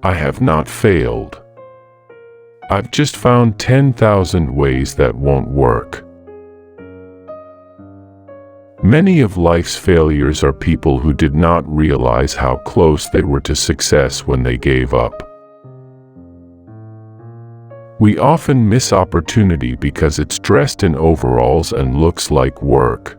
I have not failed. I've just found 10,000 ways that won't work. Many of life's failures are people who did not realize how close they were to success when they gave up. We often miss opportunity because it's dressed in overalls and looks like work.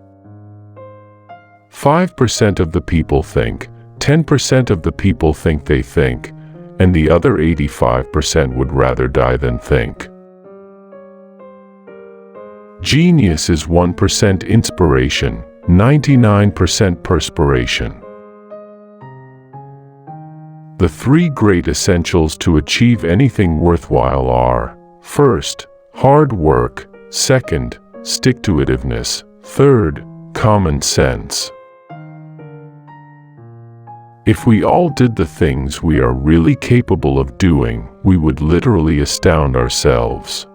5% of the people think, 10% of the people think they think, and the other 85% would rather die than think. Genius is 1% inspiration, 99% perspiration. The 3 great essentials to achieve anything worthwhile are: first, hard work; second, stick-to-itiveness; third, common sense. If we all did the things we are really capable of doing, we would literally astound ourselves.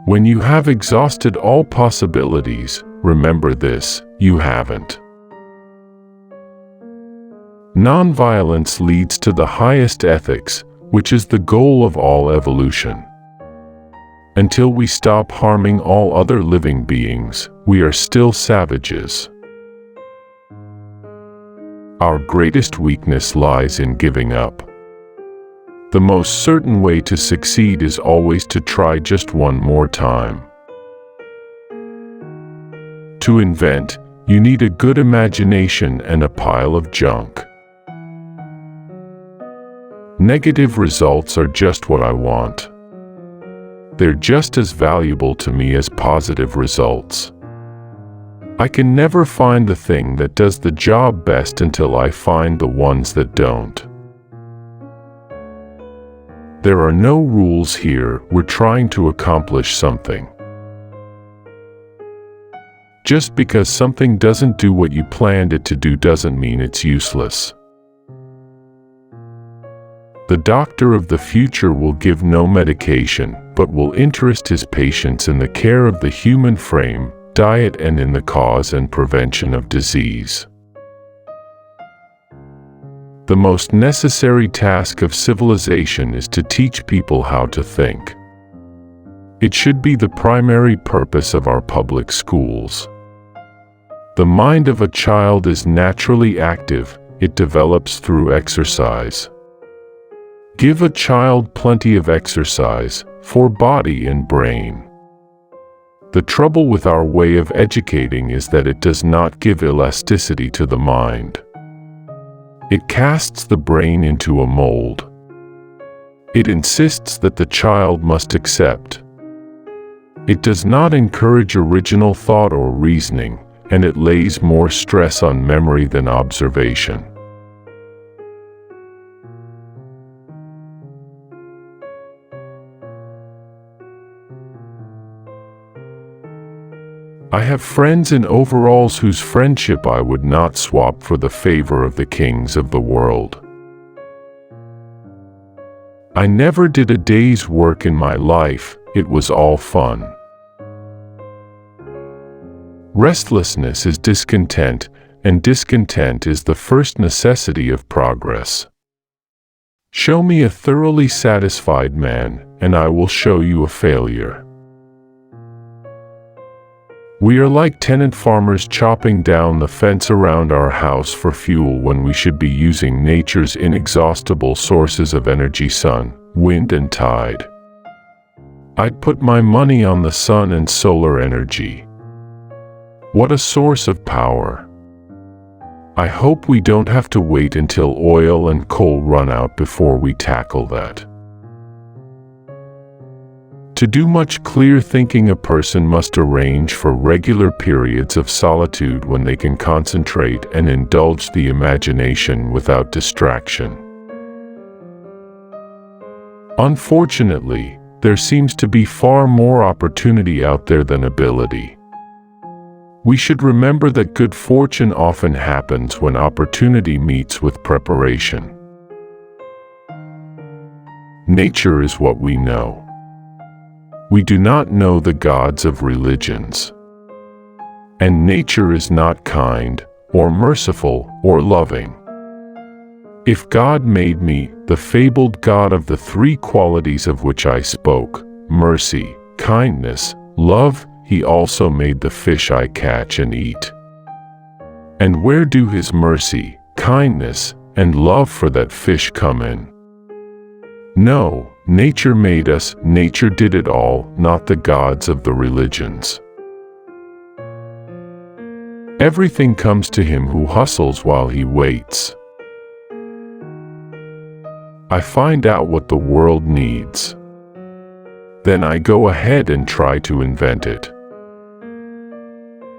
When you have exhausted all possibilities, remember this: you haven't. Nonviolence leads to the highest ethics, which is the goal of all evolution. Until we stop harming all other living beings, we are still savages. Our greatest weakness lies in giving up. The most certain way to succeed is always to try just one more time. To invent, you need a good imagination and a pile of junk. Negative results are just what I want. They're just as valuable to me as positive results. I can never find the thing that does the job best until I find the ones that don't. There are no rules here. We're trying to accomplish something. Just because something doesn't do what you planned it to do doesn't mean it's useless. The doctor of the future will give no medication, but will interest his patients in the care of the human frame, diet, and in the cause and prevention of disease. The most necessary task of civilization is to teach people how to think. It should be the primary purpose of our public schools. The mind of a child is naturally active. It develops through exercise. Give a child plenty of exercise, for body and brain. The trouble with our way of educating is that it does not give elasticity to the mind. It casts the brain into a mold. It insists that the child must accept. It does not encourage original thought or reasoning, and it lays more stress on memory than observation. I have friends in overalls whose friendship I would not swap for the favor of the kings of the world. I never did a day's work in my life. It was all fun. Restlessness is discontent, and discontent is the first necessity of progress. Show me a thoroughly satisfied man, and I will show you a failure. We are like tenant farmers chopping down the fence around our house for fuel when we should be using nature's inexhaustible sources of energy: sun, wind, and tide. I'd put my money on the sun and solar energy. What a source of power! I hope we don't have to wait until oil and coal run out before we tackle that. To do much clear thinking, a person must arrange for regular periods of solitude when they can concentrate and indulge the imagination without distraction. Unfortunately, there seems to be far more opportunity out there than ability. We should remember that good fortune often happens when opportunity meets with preparation. Nature is what we know. We do not know the gods of religions. And nature is not kind, or merciful, or loving. If God made me, the fabled God of the three qualities of which I spoke, mercy, kindness, love, he also made the fish I catch and eat. And where do his mercy, kindness, and love for that fish come in? No, nature made us, nature did it all, not the gods of the religions. Everything comes to him who hustles while he waits. I find out what the world needs. Then I go ahead and try to invent it.